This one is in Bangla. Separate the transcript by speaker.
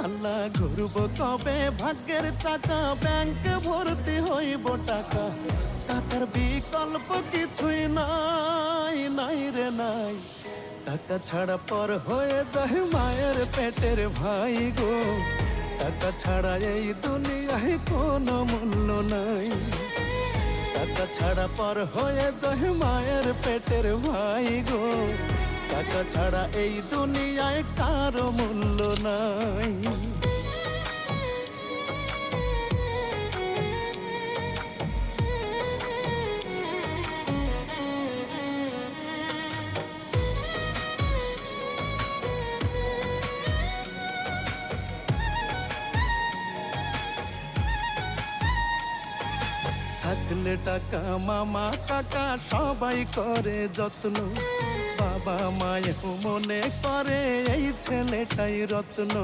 Speaker 1: আল্লাহ ঘুরব কবে ভাগ্যের চাকা, ব্যাংক ভর্তি হইব টাকা, টাকার বিকল্প কিছুই নাই, নাই রে নাই। টাকা ছাড়া পর হয়ে যায় মায়ের পেটের ভাই গো, টাকা ছাড়া এই দুনিয়ায় কোনো মূল্য নাই। টাকা ছাড়া পর হয়ে যায় মায়ের পেটের ভাই গো, টাকা ছাড়া এই দুনিয়ায় কারো মূল্য নাই। থাকলে টাকা মামা কাকা সবাই করে যত্ন, বাবা মায়েও মনে করে এই ছেলেটাই রত্ন।